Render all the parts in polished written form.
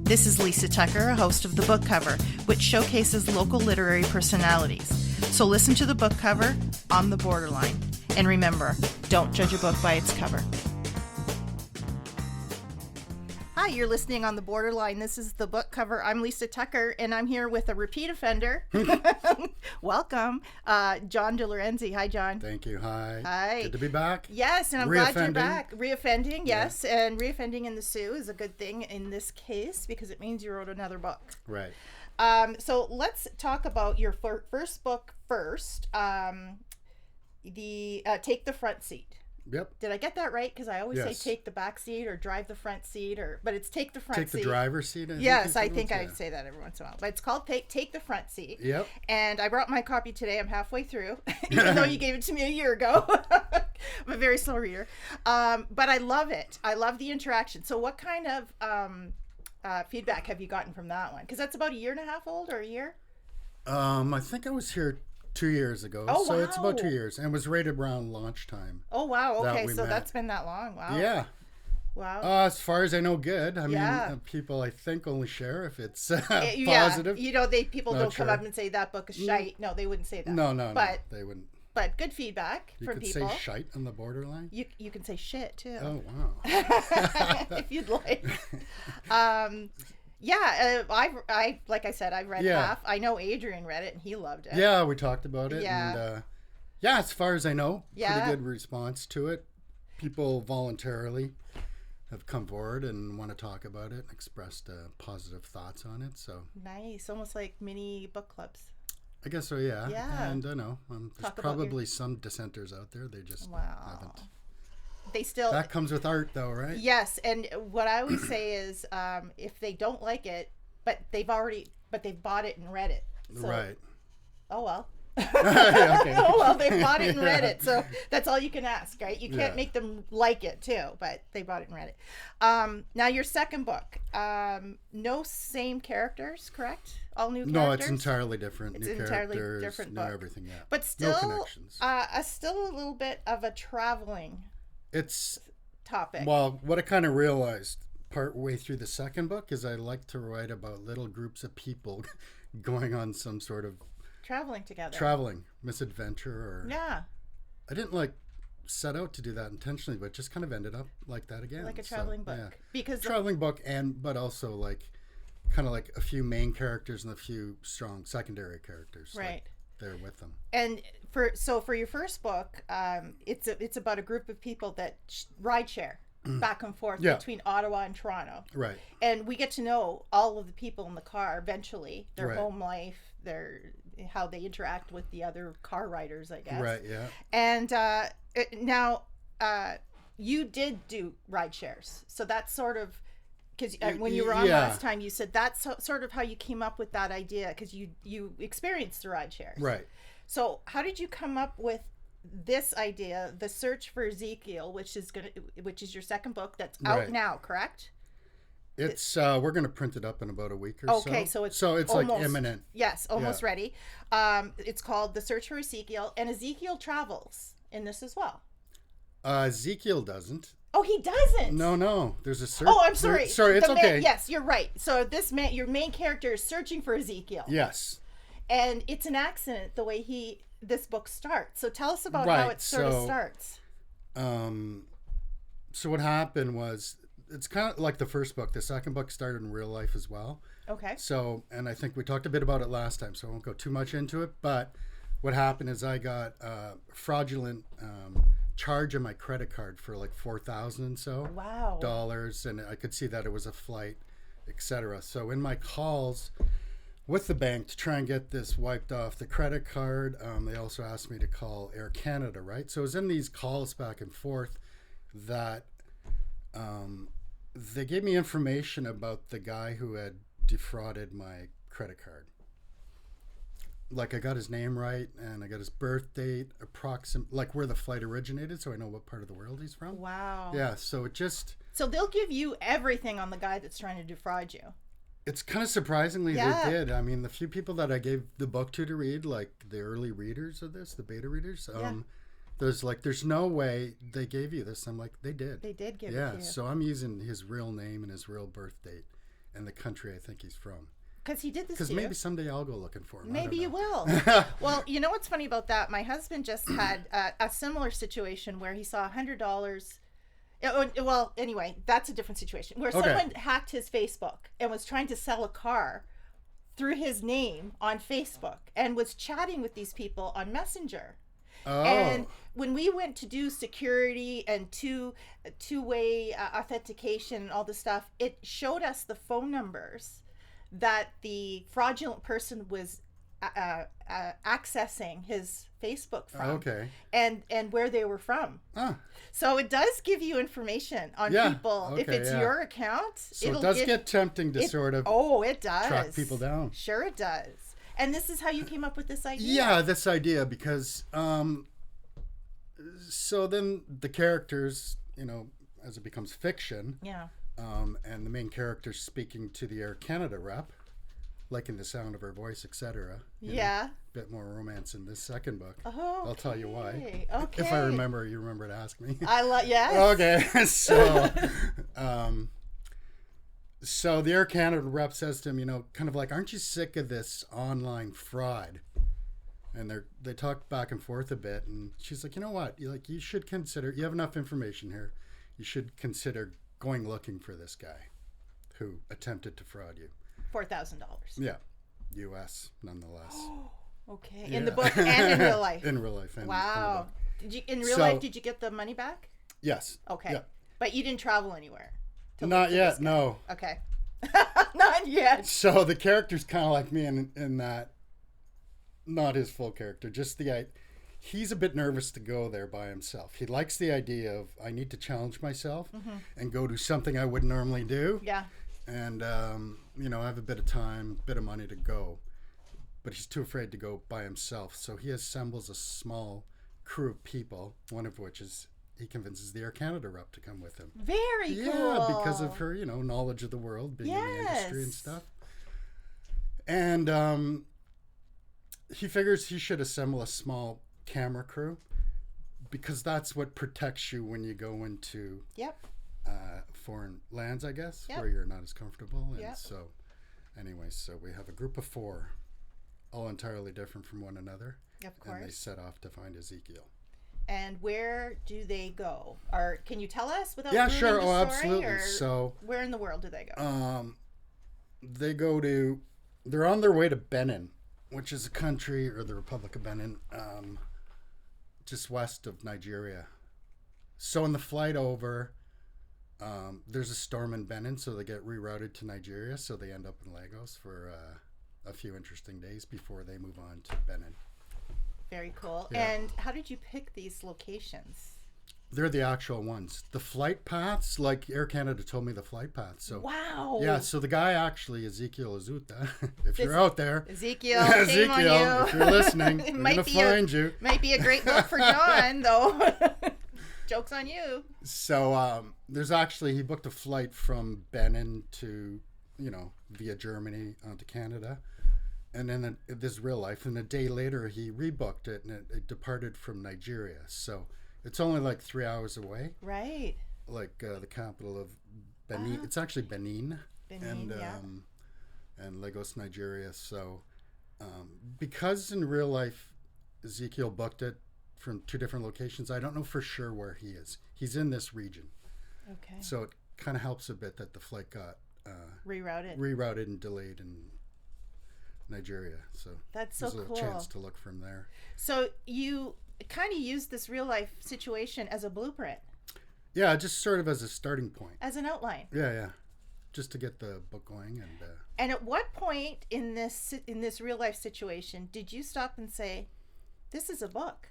This is Lisa Tucker, host of The Book Cover, which showcases local literary personalities. So listen to The Book Cover on the borderline. And remember, don't judge a book by its cover. Hi, you're listening on The Borderline. This is The Book Cover. I'm Lisa Tucker, and I'm here with a repeat offender. Welcome, John LORENZI. Hi, John. Thank you. Hi. Hi. Good to be back. Yes, and I'm glad you're back. Reoffending, yes. Yeah. And reoffending in the Sioux is a good thing in this case because it means you wrote another book. Right. So let's talk about your first book first. Take the Front Seat. Yep. Did I get that right? Because I always say take the back seat or drive the front seat, but it's take the front seat. Take the driver's seat? I think I say that every once in a while. But it's called Take the Front Seat. Yep. And I brought my copy today. I'm halfway through, even though you gave it to me a year ago. I'm a very slow reader. But I love it. I love the interaction. So what kind of feedback have you gotten from that one? Because that's about a year and a half old or a year? I think I was here 2 years ago. Oh, so wow. It's about 2 years. And it was right around launch time. Oh, wow. Okay, so that's been that long. Wow. Yeah. Wow. As far as I know, good. I mean, people, I think, only share if it's positive. People don't come up and say that book is shite. No, they wouldn't say that. No, they wouldn't. But good feedback from people. You could say shite on the borderline? You can say shit, too. Oh, wow. If you'd like. I like I said, I've read half. I know Adrian read it and he loved it. Yeah, we talked about it. Yeah. And, as far as I know, pretty good response to it. People voluntarily have come forward and want to talk about it, expressed positive thoughts on it. So nice, almost like mini book clubs. I guess so. Yeah. Yeah. And I know there's probably some dissenters out there. They just haven't. That comes with art, though, right? Yes, and what I always say is, if they don't like it, but they've bought it and read it. So, right. Oh well. Okay. Oh well, they bought it and read it, so that's all you can ask, right? You can't make them like it too, but they bought it and read it. Now your second book, no same characters, correct? All new characters? No, it's entirely different. It's new entirely characters, different new book. everything. Yeah. But still, no connections. Still a little bit of a traveling. It's topic. Well, what I kind of realized part way through the second book is I like to write about little groups of people going on some sort of traveling misadventure or I didn't set out to do that intentionally, but just kind of ended up like that again, like a traveling book. Yeah. Because traveling book, but also kind of a few main characters and a few strong secondary characters right there with them. And for your first book, it's about a group of people that ride share back and forth between Ottawa and Toronto. Right. And we get to know all of the people in the car eventually, their home life, how they interact with the other car riders, I guess. Right, yeah. And now you did do ride shares. So that's sort of, because when you were on last time, you said that's sort of how you came up with that idea, because you experienced the ride shares. Right. So how did you come up with this idea, The Search for Ezekiel, which is your second book that's out now, correct? It's we're going to print it up in about a week or so. Okay, so it's almost, like imminent. Yes, almost ready. It's called The Search for Ezekiel, and Ezekiel travels in this as well. Ezekiel doesn't. Oh, he doesn't. No. There's a search. Oh, I'm sorry. Sorry, it's okay. Yes, you're right. So your main character is searching for Ezekiel. Yes. And it's an accident the way this book starts. So tell us about how it sort of starts. So what happened was, it's kind of like the first book. The second book started in real life as well. Okay. So, and I think we talked a bit about it last time, so I won't go too much into it. But what happened is I got a fraudulent charge on my credit card for like $4,000 dollars, and I could see that it was a flight, etc. So in my calls with the bank to try and get this wiped off the credit card, they also asked me to call Air Canada, right? So it was in these calls back and forth that they gave me information about the guy who had defrauded my credit card. Like, I got his name right, and I got his birth date, like where the flight originated, so I know what part of the world he's from. Wow. Yeah, so it just... So they'll give you everything on the guy that's trying to defraud you. It's kind of surprisingly they did. I mean, the few people that I gave the book to read, like the early readers of this, the beta readers, there's no way they gave you this. I'm like, they did. They did give it to you. Yeah, so I'm using his real name and his real birth date. and the country I think he's from. Because he did this Because maybe someday I'll go looking for him. Maybe you will. Well, you know what's funny about that? My husband just had a similar situation where he saw $100. Well, anyway, that's a different situation. Where someone hacked his Facebook and was trying to sell a car through his name on Facebook and was chatting with these people on Messenger. Oh. And when we went to do security and two-way authentication and all this stuff, it showed us the phone numbers that the fraudulent person was accessing his Facebook from. Okay. And where they were from. So it does give you information on people. Okay, if it's your account, so it does get tempting to sort of it does track people down. Sure it does. And this is how you came up with this idea? Yeah, this idea, because so then the characters, you know, as it becomes fiction, and the main character's speaking to the Air Canada rep, liking the sound of her voice, etc. A bit more romance in this second book. I'll tell you why. Okay. If I remember, you remember to ask me. Yes. Okay. So the Air Canada rep says to him, you know, kind of like, aren't you sick of this online fraud? And they talk back and forth a bit, and she's like, you know what? You should consider, you have enough information here. You should consider going looking for this guy who attempted to fraud you. $4,000. Yeah. US, nonetheless. Okay. In the book and in real life? In real life. Wow. In real life, did you get the money back? Yes. Okay. Yeah. But you didn't travel anywhere? Not yet, no. Okay. Not yet. So the character's kind of like me in that, not his full character, just he's a bit nervous to go there by himself. He likes the idea of, I need to challenge myself and go do something I wouldn't normally do. Yeah. And, you know, I have a bit of time, bit of money to go. But he's too afraid to go by himself. So he assembles a small crew of people, one of which is, he convinces the Air Canada rep to come with him. Very cool. Yeah, because of her, you know, knowledge of the world, being in the industry and stuff. And he figures he should assemble a small camera crew, because that's what protects you when you go into foreign lands, I guess, where you're not as comfortable. And so, anyway, so we have a group of 4, all entirely different from one another. Of course. And they set off to find Ezekiel. And where do they go? Or can you tell us without ruining the story? Absolutely. Or so where in the world do they go? They're on their way to Benin, which is a country, or the Republic of Benin, just west of Nigeria. So in the flight over, there's a storm in Benin, so they get rerouted to Nigeria. So they end up in Lagos for a few interesting days before they move on to Benin. Very cool. Yeah. And how did you pick these locations? They're the actual ones. The flight paths, like Air Canada told me the flight paths. So wow. Yeah, so the guy actually, Ezekiel Azuta, if you're out there. Ezekiel, shame on you. If you're listening, we're going to find you. Might be a great book for John, though. Joke's on you. So there's actually, he booked a flight from Benin to, you know, via Germany onto Canada. And then this is real life. And a day later, he rebooked it, and it departed from Nigeria. So it's only like 3 hours away. Right. Like the capital of Benin. It's actually Benin. And Lagos, Nigeria. So because in real life, Ezekiel booked it from 2 different locations, I don't know for sure where he is. He's in this region. Okay. So it kind of helps a bit that the flight got rerouted and delayed in Nigeria. So that's so cool. There's a chance to look from there. So you kind of used this real life situation as a blueprint. Yeah, just sort of as a starting point. As an outline. Yeah. Just to get the book going. And at what point in this real life situation did you stop and say, this is a book?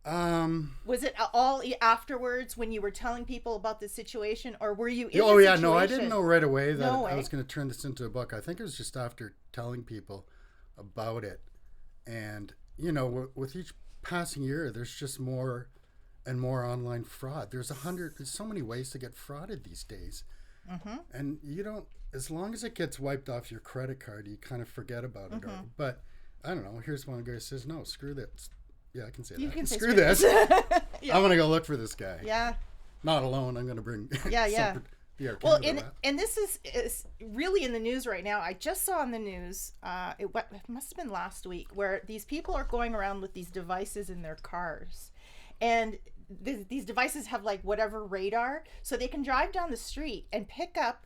Was it all afterwards when you were telling people about the situation, or were you in the situation? No, I didn't know right away that I was going to turn this into a book. I think it was just after telling people about it. And, you know, with each passing year, there's just more and more online fraud. There's so many ways to get frauded these days. Mm-hmm. And you don't, as long as it gets wiped off your credit card, you kind of forget about it. Mm-hmm. But I don't know. Here's one guy who says, no, screw that. Yeah, I can say that. You can say screw this. Yeah. I'm going to go look for this guy. Yeah. Not alone. I'm going to bring Well, and this is really in the news right now. I just saw on the news, it must have been last week, where these people are going around with these devices in their cars. And these devices have like whatever radar, so they can drive down the street and pick up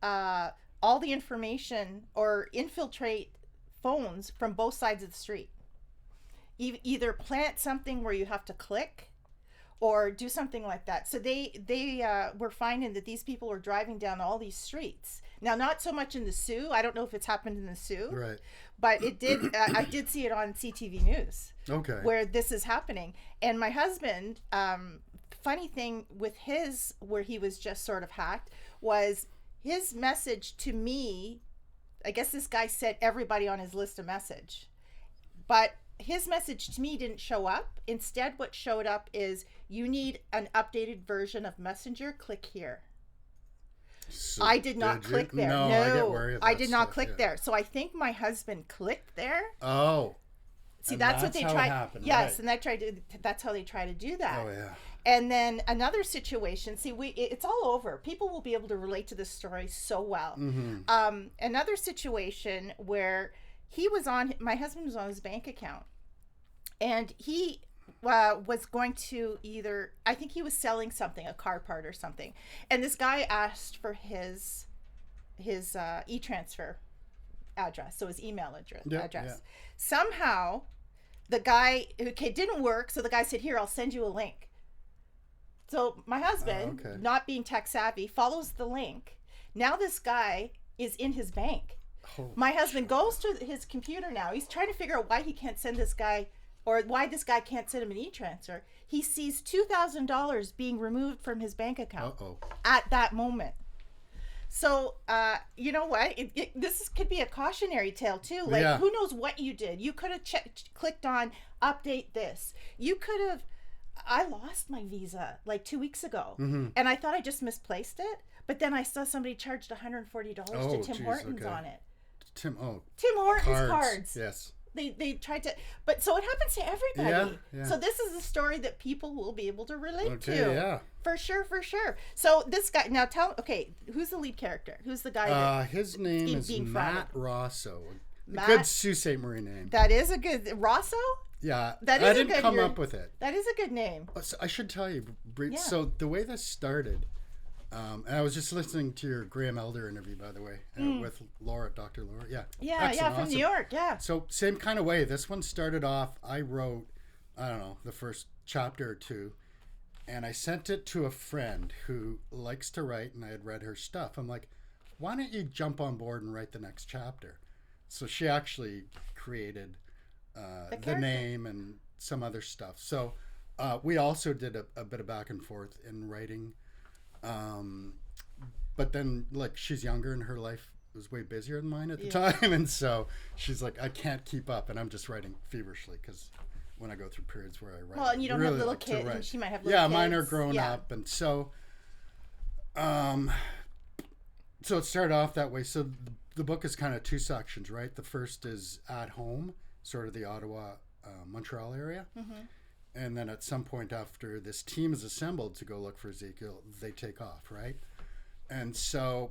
all the information or infiltrate phones from both sides of the street. Either plant something where you have to click or do something like that. So they were finding that these people were driving down all these streets. Now, not so much in the Sioux. I don't know if it's happened in the Sioux. Right. But it did. I did see it on CTV News. Okay. Where this is happening. And my husband, funny thing with his, where he was just sort of hacked, was his message to me. I guess this guy sent everybody on his list a message. But his message to me didn't show up. Instead, what showed up is, you need an updated version of Messenger, click here. So I did not click there. No, I did not click there. So I think my husband clicked there. Oh. See, that's what they tried. Happened, yes, right. And that's how they try to do that. Oh, yeah. And then another situation, see, it's all over. People will be able to relate to this story so well. Mm-hmm. Another situation where my husband was on his bank account, and he was going to I think he was selling something, a car part or something. And this guy asked for his e-transfer address, so his email address. Yeah. Somehow, the guy, it didn't work, so the guy said, here, I'll send you a link. So my husband, not being tech savvy, follows the link. Now this guy is in his bank. My husband goes to his computer now. He's trying to figure out why he can't send this guy, or why this guy can't send him an e-transfer. He sees $2,000 being removed from his bank account at that moment. So, you know what? This could be a cautionary tale too. Like, who knows what you did? You could have clicked on update this. You could have. I lost my Visa like 2 weeks ago, and I thought I just misplaced it. But then I saw somebody charged $140 to Tim Hortons on it. Tim Hortons cards. Yes. They tried to, but so it happens to everybody. Yeah. So this is a story that people will be able to relate to. Yeah. For sure. So this guy, now who's the lead character? Who's the guy? His name is Matt Rosso. Good Sault Ste. Marie name. That is a good, Rosso? Yeah. I didn't come up with it. That is a good name. So I should tell you, so the way this started, and I was just listening to your Graham Elder interview, by the way, with Dr. Laura. Yeah, from New York, yeah. So same kind of way. This one started off, I wrote, I don't know, the first chapter or two, and I sent it to a friend who likes to write, and I had read her stuff. I'm like, why don't you jump on board and write the next chapter? So she actually created the name and some other stuff. So we also did a bit of back and forth in writing. But then, like, she's younger and her life was way busier than mine at the time, and so she's like, I can't keep up, and I'm just writing feverishly because when I go through periods where I write, well, and you don't have little kids, and she might have little kids. Mine are grown up, and so so it started off that way. So the book is kind of two sections, right? The first is at home, sort of the Ottawa, Montreal area. Mm-hmm. And then at some point after this team is assembled to go look for Ezekiel, they take off, right? And so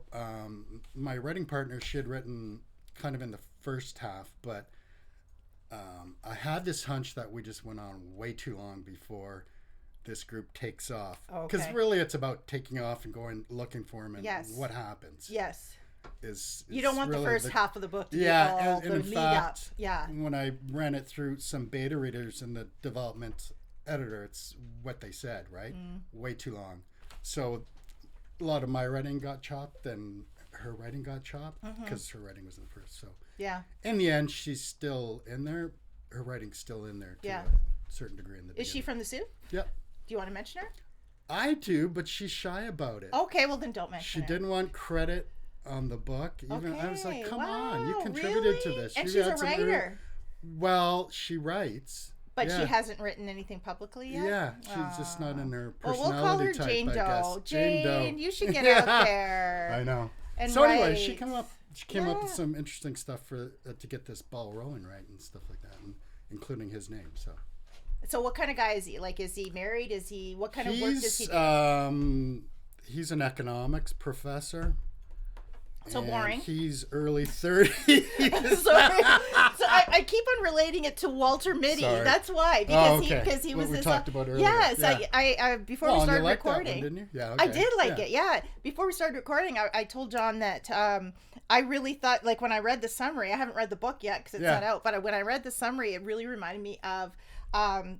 my writing partner, she had written kind of in the first half, but I had this hunch that we just went on way too long before this group takes off. Because really it's about taking off and going looking for him and what happens. Yes. Is you don't want the first half of the book to be all and the in lead fact, up. Yeah. When I ran it through some beta readers and the development editor, it's what they said, right? Way too long. So a lot of my writing got chopped and her writing got chopped because her writing was in the first. So in the end, she's still in there. Her writing's still in there to a certain degree in the beginning. Is she from the Sioux? Yep. Do you want to mention her? I do, but she's shy about it. Okay, well then don't mention She her. didn't want credit on the book. Even I was like, come on, you contributed really? to this. And she's a writer. Well, she writes. But she hasn't written anything publicly yet? Yeah, she's just not in her personality type, well, we'll call her Jane Doe. Jane, you should get out there. I know. And so anyway, she came up with some interesting stuff for to get this ball rolling, right, and stuff like that, and including his name. So what kind of guy is he? Like, is he married? What kind of work does he do? he's an economics professor. So boring. He's early 30s. Sorry. So I keep on relating it to Walter Mitty. Sorry. That's why. Because he was what we this. talked about earlier. Yes. Yeah. I before we started recording. That one, didn't you? Yeah. Okay. I did like it. Yeah. Before we started recording, I told John that I really thought, like, when I read the summary, I haven't read the book yet because it's not out, but when I read the summary, it really reminded me of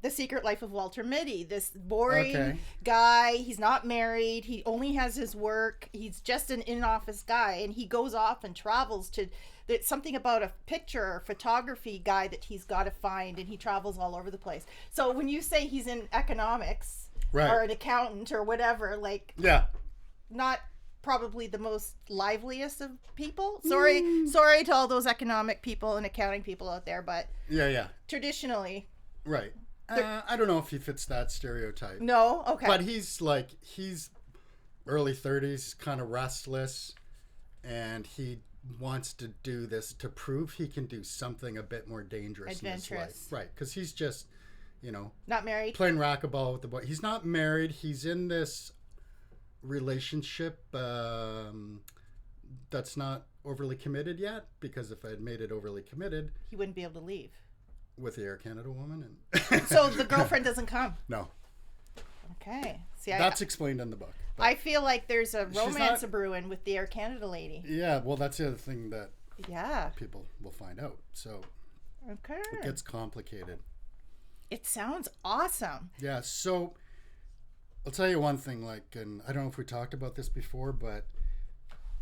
The Secret Life of Walter Mitty. This boring guy. He's not married. He only has his work. He's just an in-office guy, and he goes off and travels to. There's something about a picture or photography guy that he's got to find, and he travels all over the place. So when you say he's in economics or an accountant or whatever, like, not probably the most liveliest of people. Sorry to all those economic people and accounting people out there, but traditionally. Right. I don't know if he fits that stereotype. No? Okay. But he's early 30s, kind of restless, and he wants to do this to prove he can do something a bit more dangerous in his life. Right. Because he's just, not married. Playing racquetball with the boy. He's not married. He's in this relationship that's not overly committed yet, because if I had made it overly committed, he wouldn't be able to leave. With the Air Canada woman. So the girlfriend doesn't come? No. Okay. See, that's explained in the book. I feel like there's a romance brewing with the Air Canada lady. Yeah, well, that's the other thing that people will find out. So it gets complicated. It sounds awesome. Yeah, so I'll tell you one thing, and I don't know if we talked about this before, but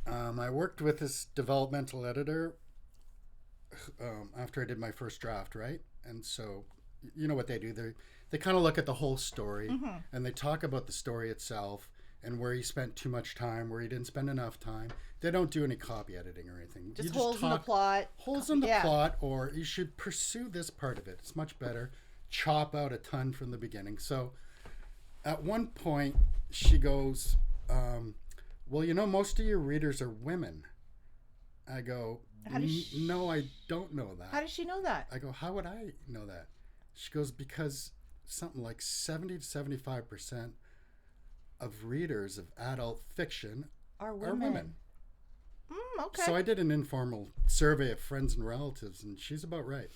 I worked with this developmental editor after I did my first draft, right? And so, you know what they do? They kind of look at the whole story, and they talk about the story itself and where you spent too much time, where you didn't spend enough time. They don't do any copy editing or anything. Just holes in the plot. Holes in the plot, or you should pursue this part of it. It's much better. Chop out a ton from the beginning. So at one point, she goes, well, most of your readers are women. I go, no, I don't know that. How does she know that? I go, how would I know that? She goes, because something like 70 to 75% of readers of adult fiction are women. Okay. So I did an informal survey of friends and relatives, and she's about right.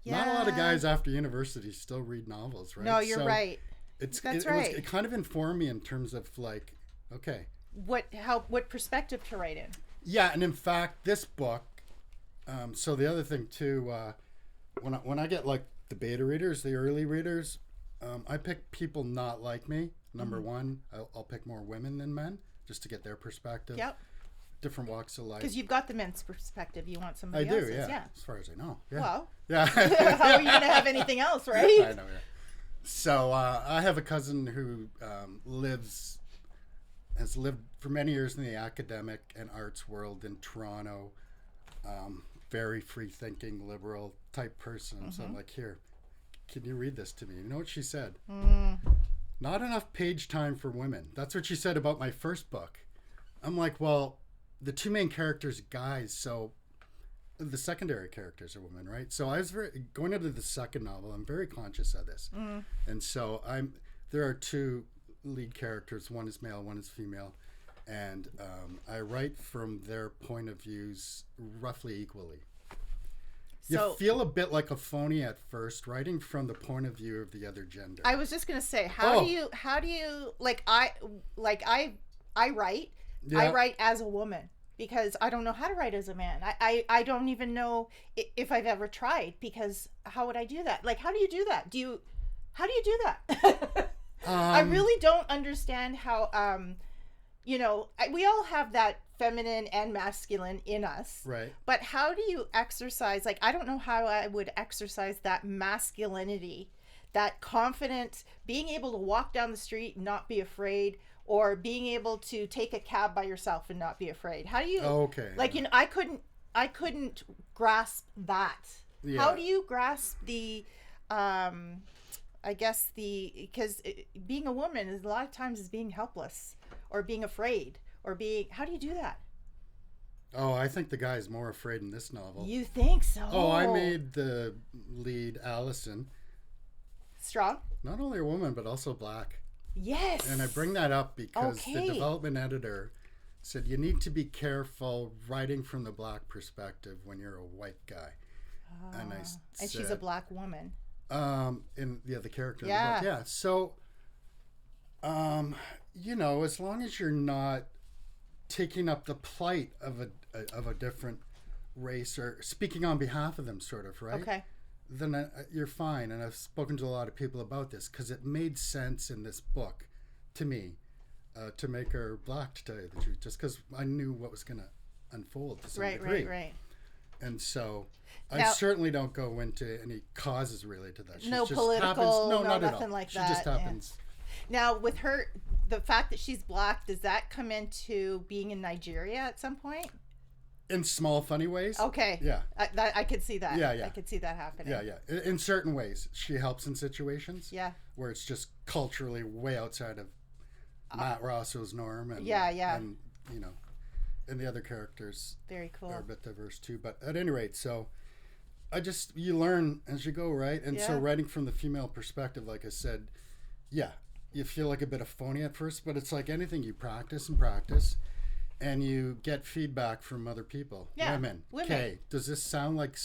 Yeah. Not a lot of guys after university still read novels, right? No, you're right. That's right. It kind of informed me in terms of okay. What perspective to write in. Yeah, and in fact, this book, so the other thing too, when I get the beta readers, the early readers, I pick people not like me. Number one, I'll pick more women than men just to get their perspective. Yep. Different walks of life. Because you've got the men's perspective. You want somebody else's. I do, yeah. As far as I know. Yeah. Well. Yeah. How are you going to have anything else, right? I know, yeah. So I have a cousin who has lived for many years in the academic and arts world in Toronto. Very free-thinking, liberal type person. So I'm like, here, can you read this to me? You know what she said? Not enough page time for women. That's what she said about my first book. I'm like, well, the two main characters are guys, so the secondary characters are women, right? So I was going into the second novel, I'm very conscious of this. And so there are two lead characters. One is male, one is female. And I write from their point of views roughly equally. You feel a bit like a phony at first, writing from the point of view of the other gender. I was just gonna say, how do you I write. Yeah. I write as a woman because I don't know how to write as a man. I don't even know if I've ever tried, because how would I do that? How do you do that? How do you do that? I really don't understand how we all have that feminine and masculine in us. Right. But how do you exercise, I don't know how I would exercise that masculinity, that confidence, being able to walk down the street and not be afraid, or being able to take a cab by yourself and not be afraid. How do you, I couldn't grasp that. Yeah. How do you grasp because being a woman is a lot of times is being helpless or being afraid or how do you do that? Oh, I think the guy's more afraid in this novel. You think so? Oh, I made the lead, Allison, strong. Not only a woman, but also black. Yes. And I bring that up because the development editor said you need to be careful writing from the black perspective when you're a white guy. And and she's a black woman. In the character in the book. Yeah. So you know, as long as you're not taking up the plight of a different race or speaking on behalf of them, sort of, right? Okay. Then you're fine. And I've spoken to a lot of people about this because it made sense in this book to me to make her black, to tell you the truth, just because I knew what was going to unfold to some degree. Right. And so I certainly don't go into any causes related to that. She no just political, happens, no, not nothing at all. like she that. She just happens. Yeah. Now, with her, the fact that she's black, does that come into being in Nigeria at some point? In small, funny ways. Okay. Yeah. I could see that. Yeah. I could see that happening. Yeah. In certain ways, she helps in situations. Yeah. Where it's just culturally way outside of Matt Rosso's norm. And, And, you know, and the other characters very cool. are a bit diverse too. But at any rate, so you learn as you go, right? And so writing from the female perspective, like I said, you feel like a bit of phony at first, but it's like anything, you practice and you get feedback from other people. Women. Okay, does this sound like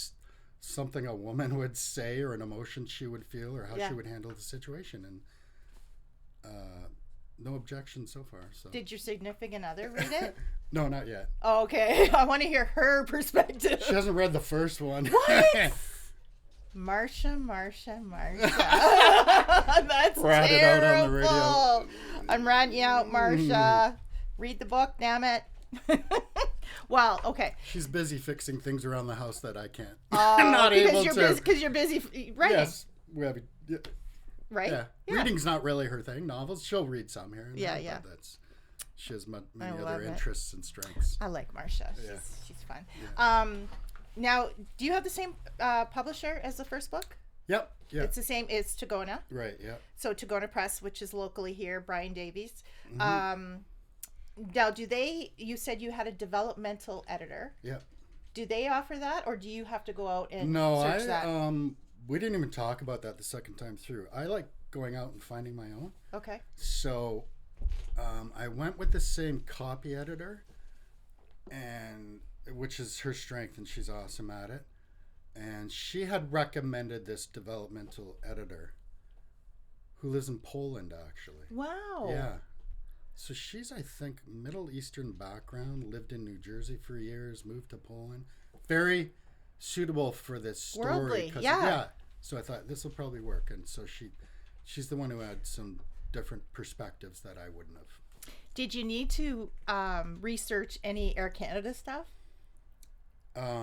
something a woman would say or an emotion she would feel or how she would handle the situation? And no objection so far. So did your significant other read it? No, not yet. Oh, okay. I want to hear her perspective. She hasn't read the first one. What? Marsha. That's Rat terrible. it out on the radio. I'm ratting you out, Marsha. Read the book, damn it. Well, okay. She's busy fixing things around the house that I can't. I'm not able to. Because you're busy writing. Yes, we have. Right? Yeah. Reading's not really her thing. Novels, she'll read some here and there. But she has many other interests and strengths. I like Marsha. Yeah. She's fun. Yeah. Now, do you have the same publisher as the first book? Yep. Yeah. It's the same. It's Tagona. Right. Yeah. So Tagona Press, which is locally here, Brian Davies. Mm-hmm. Now, you said you had a developmental editor. Yep. Do they offer that, or do you have to go out and search that? We didn't even talk about that the second time through. I like going out and finding my own. Okay. So I went with the same copy editor, and which is her strength, and she's awesome at it. And she had recommended this developmental editor who lives in Poland, actually. Wow. Yeah. So she's, I think, Middle Eastern background, lived in New Jersey for years, moved to Poland. Very suitable for this story. Worldly, yeah. So I thought this will probably work. And so she's the one who had some different perspectives that I wouldn't have. Did you need to research any Air Canada stuff?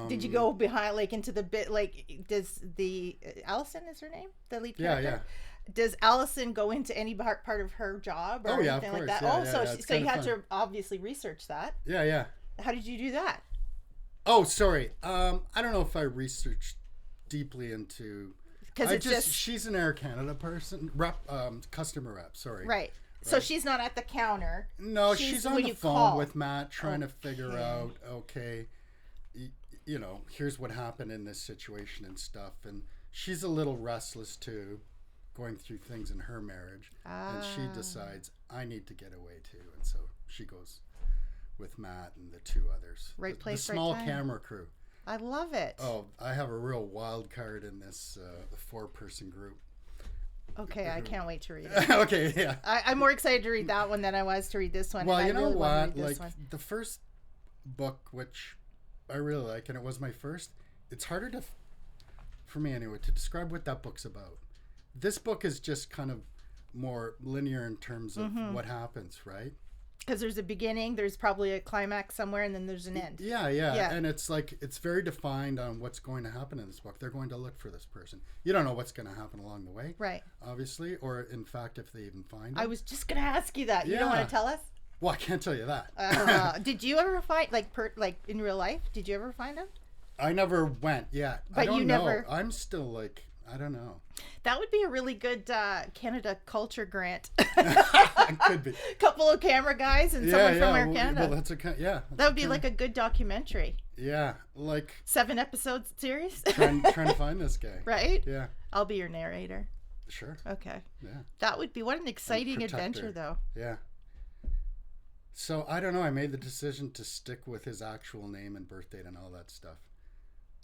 Did you go behind, like, into the bit, like, does Allison is her name? The lead character? Yeah. Does Allison go into any part of her job or anything like that? So you had to obviously research that. Yeah. How did you do that? Oh, sorry. I don't know if I researched deeply into... Because it's just... She's an Air Canada person. Customer rep, sorry. Right. So she's not at the counter. No, she's on the phone with Matt trying to figure out, you know, here's what happened in this situation and stuff. And she's a little restless too, going through things in her marriage. And she decides, I need to get away too. And so she goes with Matt and the two others. Right place, the small right time. camera crew. I love it. Oh, I have a real wild card in this 4-person group. Okay, I can't wait to read it. Okay, yeah. I'm more excited to read that one than I was to read this one. Well, you know what? Like the first book, which I really like, and it was my first, it's harder for me anyway, to describe what that book's about. This book is just kind of more linear in terms of what happens, right? Because there's a beginning, there's probably a climax somewhere, and then there's an end. Yeah. And it's like, it's very defined on what's going to happen in this book. They're going to look for this person. You don't know what's going to happen along the way. Right. Obviously, or in fact, if they even find them. I was just going to ask you that. You don't want to tell us? Well, I can't tell you that. Did you ever find, like in real life, did you ever find them? I never went yet. But I don't know. Never... I'm still like, I don't know. That would be a really good Canada culture grant. It could be. Couple of camera guys and someone from Air Canada. Well, that's that would be like a good documentary. Yeah, like 7 episode series. trying to find this guy. Right? Yeah. I'll be your narrator. Sure. Okay. Yeah. That would be, what an exciting adventure, though. Yeah. So I don't know. I made the decision to stick with his actual name and birth date and all that stuff,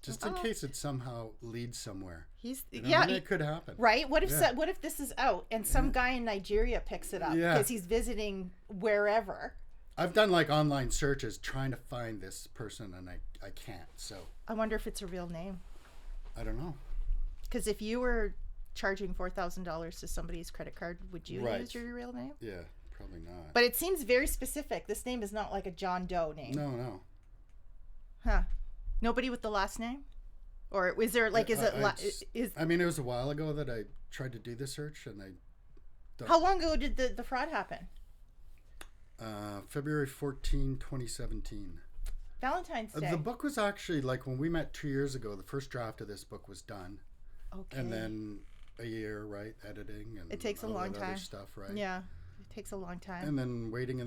just in case it somehow leads somewhere. It could happen. Right. What if this is out and some guy in Nigeria picks it up because he's visiting wherever? I've done like online searches trying to find this person, and I can't. So I wonder if it's a real name. I don't know. Because if you were charging $4,000 to somebody's credit card, would you use your real name? Yeah, probably not. But it seems very specific. This name is not like a John Doe name. No. Huh. Nobody with the last name? Or is there like, I mean, it was a while ago that I tried to do the search, and How long ago did the fraud happen? February 14, 2017. Valentine's Day. The book was actually, like, when we met 2 years ago, the first draft of this book was done. Okay. And then a year, right? Editing and it takes a long time. Other stuff, right? Yeah. It takes a long time. And then waiting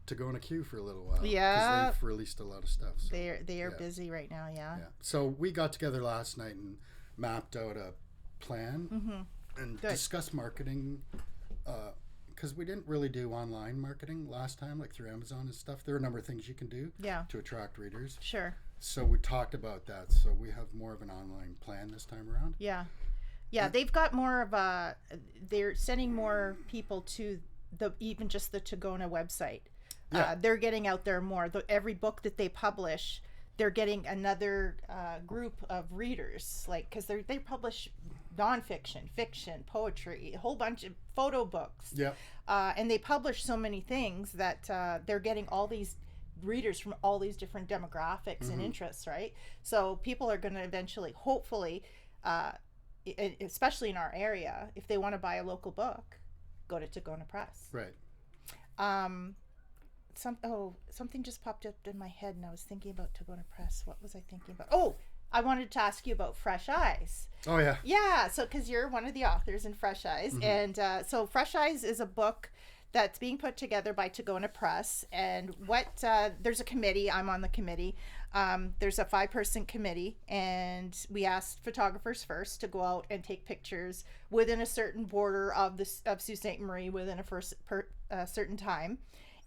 to go in a queue for a little while. Yeah. Because they've released a lot of stuff. So, they are busy right now, yeah. So we got together last night and mapped out a plan and discussed marketing. Because we didn't really do online marketing last time, like through Amazon and stuff. There are a number of things you can do to attract readers. Sure. So we talked about that. So we have more of an online plan this time around. Yeah. Yeah, they've got more of they're sending more people to even just the Tagona website. Yeah. They're getting out there more. Every book that they publish, they're getting another group of readers, like, because they publish nonfiction, fiction, poetry, a whole bunch of photo books. Yeah. And they publish so many things that they're getting all these readers from all these different demographics and interests, right? So people are going to eventually, hopefully, especially in our area, if they want to buy a local book, go to Tagona Press. Right. Something just popped up in my head, and I was thinking about Tagona Press. What was I thinking about? Oh, I wanted to ask you about Fresh Eyes. Oh, yeah. Yeah, so because you're one of the authors in Fresh Eyes. And so Fresh Eyes is a book that's being put together by Tagona Press. And there's a committee. I'm on the committee. There's a 5-person committee. And we asked photographers first to go out and take pictures within a certain border of Sault Ste. Marie within a certain time.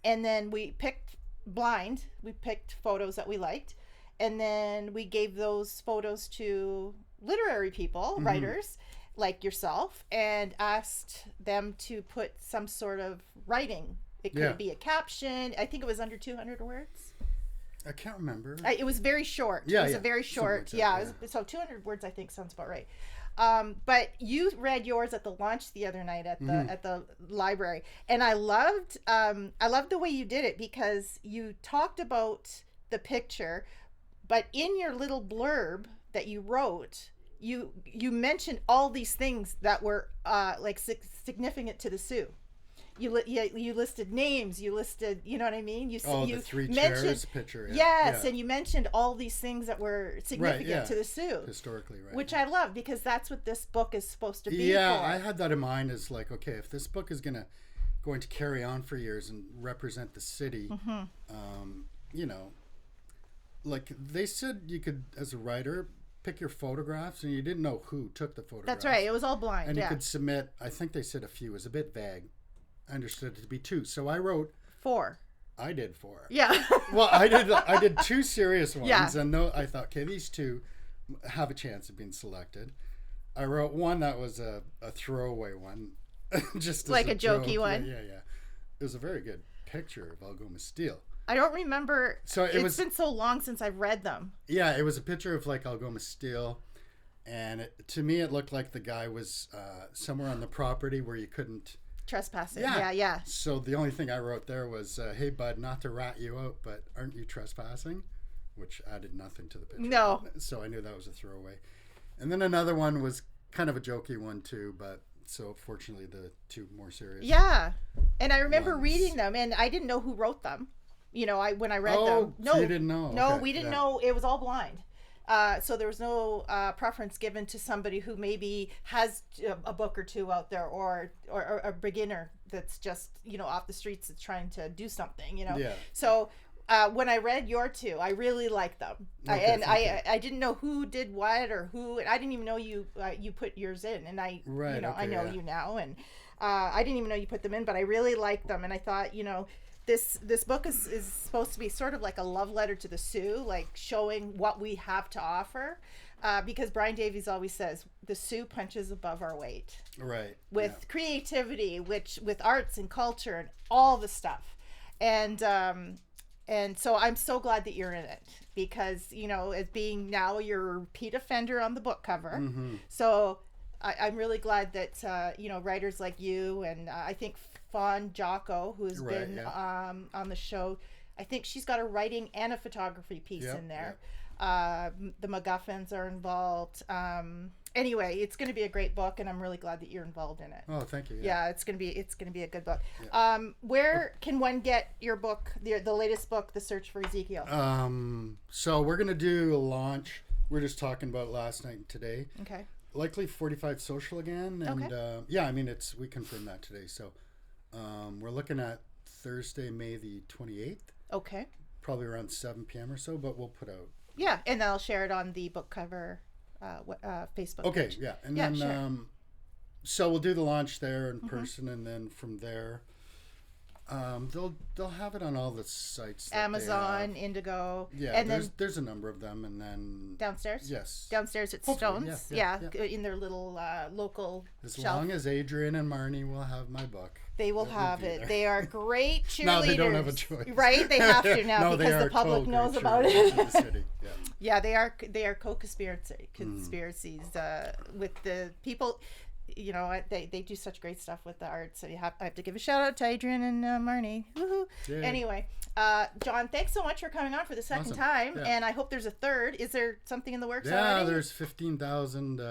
And then we picked photos that we liked. And then we gave those photos to literary people, writers like yourself, and asked them to put some sort of writing. It could be a caption. I think it was under 200 words. I can't remember. It was very short. Yeah, it was a very short. So 200 words, I think, sounds about right. But you read yours at the launch the other night at the library, and I loved the way you did it, because you talked about the picture. But in your little blurb that you wrote, you mentioned all these things that were like significant to the Sioux. You listed names. You listed, you know what I mean. You the three chairs picture. Yes, and you mentioned all these things that were significant to the Sioux historically, right? Which I love, because that's what this book is supposed to be. Yeah, for. I had that in mind as like, okay, if this book is going to carry on for years and represent the city, you know. Like they said, you could, as a writer, pick your photographs, and you didn't know who took the photographs. That's right. It was all blind. And you could submit. I think they said a few. It was a bit vague. I understood it to be 2, so I wrote 4. I did 4. Yeah. Well, I did 2 serious ones, and I thought, okay, these 2 have a chance of being selected. I wrote one that was a throwaway one, just like a jokey one. Yeah. It was a very good picture of Algoma Steel. I don't remember. So it's been so long since I've read them. Yeah, it was a picture of like Algoma Steel, and to me it looked like the guy was somewhere on the property where you couldn't trespass. Yeah. So the only thing I wrote there was, "Hey bud, not to rat you out, but aren't you trespassing?" Which added nothing to the picture. No. So I knew that was a throwaway. And then another one was kind of a jokey one too, but so fortunately the 2 more serious. Yeah, and I remember reading them, and I didn't know who wrote them. You know, when I read them. No, you didn't know. No, we didn't know. It was all blind. So there was no preference given to somebody who maybe has a book or 2 out there, or a beginner that's just, you know, off the streets that's trying to do something, you know. Yeah. So when I read your two, I really liked them. Okay, I didn't know who did what or who. I didn't even know you put yours in, and I know you now, and I didn't even know you put them in, but I really liked them, and I thought, this book is supposed to be sort of like a love letter to the Sioux, like showing what we have to offer. Because Brian Davies always says the Sioux punches above our weight. Right. With creativity, with arts and culture and all the stuff. And so I'm so glad that you're in it, because, as being now you're a repeat offender on the book cover. Mm-hmm. So I'm really glad that, writers like you, and I think Fawn Jocko, who's been on the show, I think she's got a writing and a photography piece in there. The MacGuffins are involved. Anyway, it's going to be a great book, and I'm really glad that you're involved in it. Oh, thank you. Yeah, it's going to be a good book. Yeah. Where can one get your book, the latest book, The Search for Ezekiel? So we're going to do a launch. We're just talking about it last night and today. Okay. Likely 45 Social again, and we confirmed that today. So we're looking at Thursday, May the 28th. Okay. Probably around 7 p.m. or so, but we'll put out. Yeah, and then I'll share it on the book cover Facebook okay, page. Yeah. And then, sure. So we'll do the launch there in person, and then from there, they'll have it on all the sites. Amazon, Indigo. Yeah, and there's a number of them, and then downstairs. Yes. Downstairs at Stones. Yeah, in their little local. As shelf. long as Adrian and Marnie will have my book. They will have it. There. They are great cheerleaders. Now they don't have a choice. Right? They have to now because the public knows about it. In the city. Yeah, they are co-conspiracies with the people. They do such great stuff with the arts. So I have to give a shout out to Adrian and Marnie. Woohoo! Yeah. Anyway, John, thanks so much for coming on for the second time, and I hope there's a third. Is there something in the works already? Yeah, there's 15,000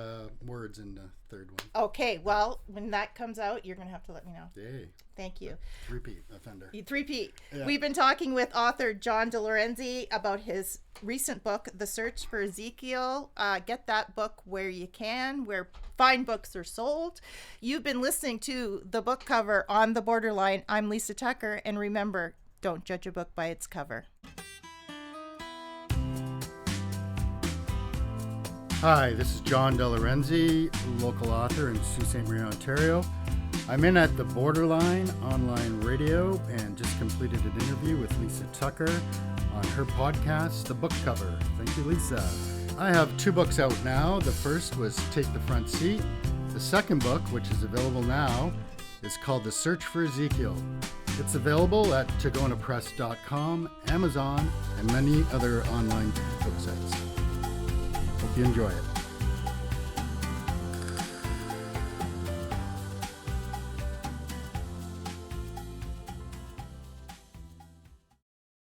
words in the third one. Okay, well, when that comes out, you're gonna have to let me know. Yay. Thank you. Repeat offender. Yeah. We've been talking with author John LORENZI about his recent book, The Search for Ezekiel. Get that book where you can, where fine books are sold. You've been listening to The Book Cover on The Borderline. I'm Lisa Tucker, and remember, don't judge a book by its cover. Hi, this is John LORENZI, local author in Sault Ste. Marie, Ontario. I'm in at The Borderline online radio and just completed an interview with Lisa Tucker on her podcast, The Book Cover. Thank you, Lisa. I have 2 books out now. The first was Take the Front Seat. The second book, which is available now, is called The Search for Ezekiel. It's available at tagonapress.com, Amazon, and many other online book sites. Hope you enjoy it.